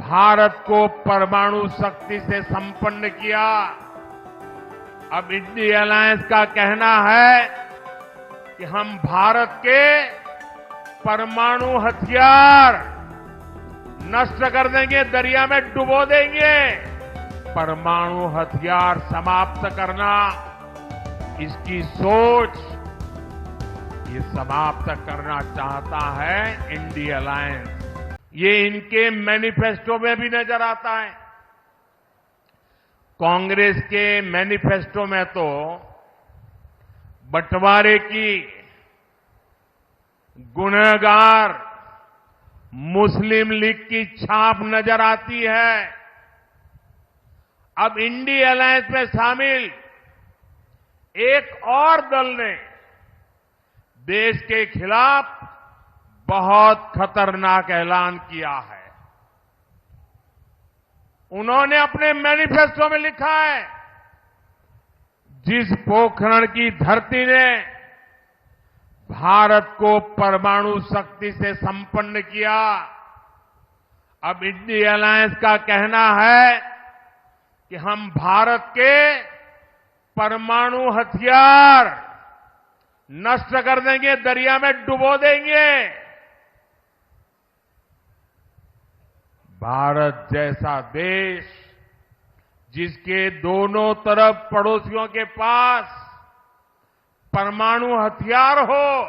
भारत को परमाणु शक्ति से संपन्न किया। अब इंडिया अलायंस का कहना है कि हम भारत के परमाणु हथियार नष्ट कर देंगे, दरिया में डुबो देंगे। परमाणु हथियार समाप्त करना, इसकी सोच ये समाप्त करना चाहता है इंडिया अलायंस। ये इनके मैनिफेस्टो में भी नजर आता है। कांग्रेस के मैनिफेस्टो में तो बंटवारे की गुनहगार मुस्लिम लीग की छाप नजर आती है। अब इंडिया अलायंस में शामिल एक और दल ने देश के खिलाफ बहुत खतरनाक ऐलान किया है। उन्होंने अपने मैनिफेस्टो में लिखा है, जिस पोखरण की धरती ने भारत को परमाणु शक्ति से संपन्न किया, अब इंडिया अलायंस का कहना है कि हम भारत के परमाणु हथियार नष्ट कर देंगे, दरिया में डुबो देंगे। भारत जैसा देश जिसके दोनों तरफ पड़ोसियों के पास परमाणु हथियार हो,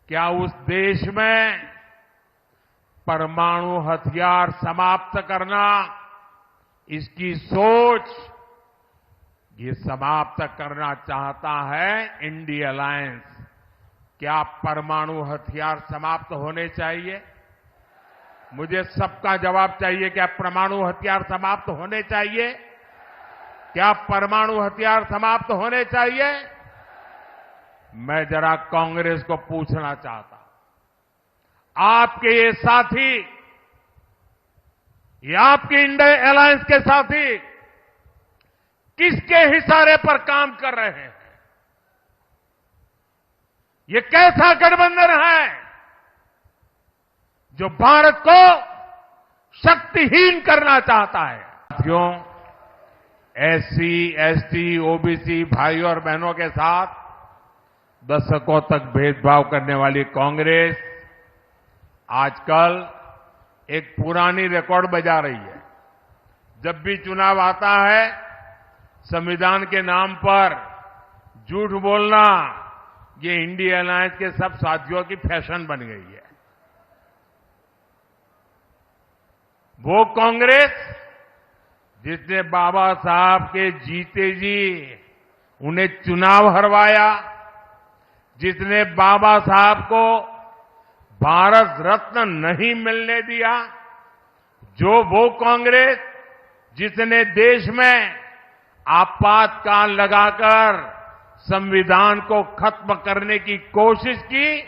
क्या उस देश में परमाणु हथियार समाप्त करना, इसकी सोच ये समाप्त करना चाहता है इंडिया अलायंस। क्या परमाणु हथियार समाप्त होने चाहिए? मुझे सबका जवाब चाहिए। क्या परमाणु हथियार समाप्त होने चाहिए? क्या परमाणु हथियार समाप्त होने चाहिए? मैं जरा कांग्रेस को पूछना चाहता हूं, आपके ये साथी, ये आपके इंडिया अलायंस के साथी किसके इशारे पर काम कर रहे हैं? ये कैसा गठबंधन है जो भारत को शक्तिहीन करना चाहता है? साथियों, एससी, एसटी, ओबीसी भाइयों और बहनों के साथ दशकों तक भेदभाव करने वाली कांग्रेस आजकल एक पुरानी रिकॉर्ड बजा रही है। जब भी चुनाव आता है, संविधान के नाम पर झूठ बोलना ये इंडिया अलायंस के सब साथियों की फैशन बन गई है। वो कांग्रेस जिसने बाबा साहब के जीते जी उन्हें चुनाव हरवाया, जिसने बाबा साहब को भारत रत्न नहीं मिलने दिया, जो वो कांग्रेस जिसने देश में आपातकाल लगाकर संविधान को खत्म करने की कोशिश की,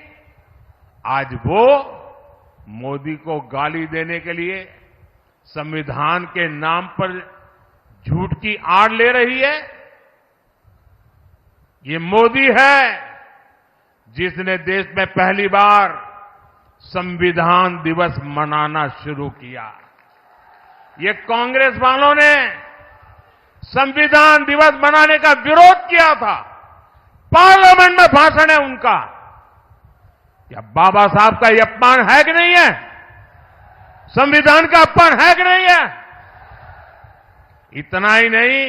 आज वो मोदी को गाली देने के लिए संविधान के नाम पर झूठ की आड़ ले रही है। ये मोदी है जिसने देश में पहली बार संविधान दिवस मनाना शुरू किया। ये कांग्रेस वालों ने संविधान दिवस मनाने का विरोध किया था। पार्लियामेंट में भाषण है उनका। क्या बाबा साहब का ये अपमान है कि नहीं है? संविधान का अपमान है कि नहीं है? इतना ही नहीं,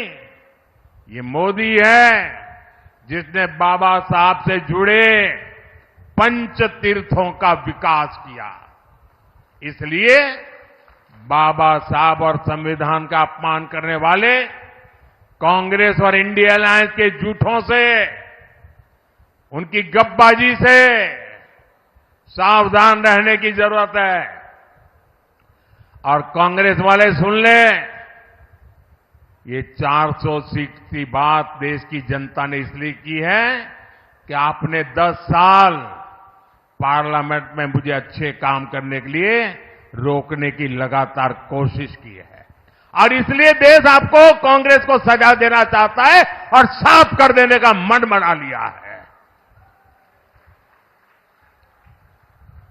ये मोदी है जिसने बाबा साहब से जुड़े पंच तीर्थों का विकास किया। इसलिए बाबा साहब और संविधान का अपमान करने वाले कांग्रेस और इंडिया अलायंस के झूठों से, उनकी गपबाजी से सावधान रहने की जरूरत है। और कांग्रेस वाले सुन लें, ये 400 सीट की बात देश की जनता ने इसलिए की है कि आपने 10 साल पार्लियामेंट में मुझे अच्छे काम करने के लिए रोकने की लगातार कोशिश की है। और इसलिए देश आपको, कांग्रेस को सजा देना चाहता है और साफ कर देने का मन बना लिया है।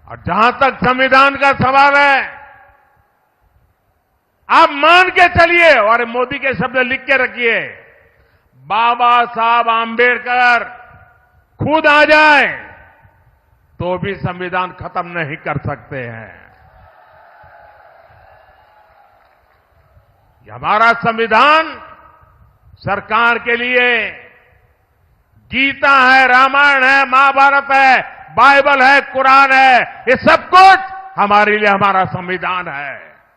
और जहां तक संविधान का सवाल है, आप मान के चलिए और मोदी के शब्द लिख के रखिए, बाबा साहब आंबेडकर खुद आ जाए तो भी संविधान खत्म नहीं कर सकते हैं। ये हमारा संविधान सरकार के लिए गीता है, रामायण है, महाभारत है, बाइबल है, कुरान है, ये सब कुछ हमारे लिए हमारा संविधान है।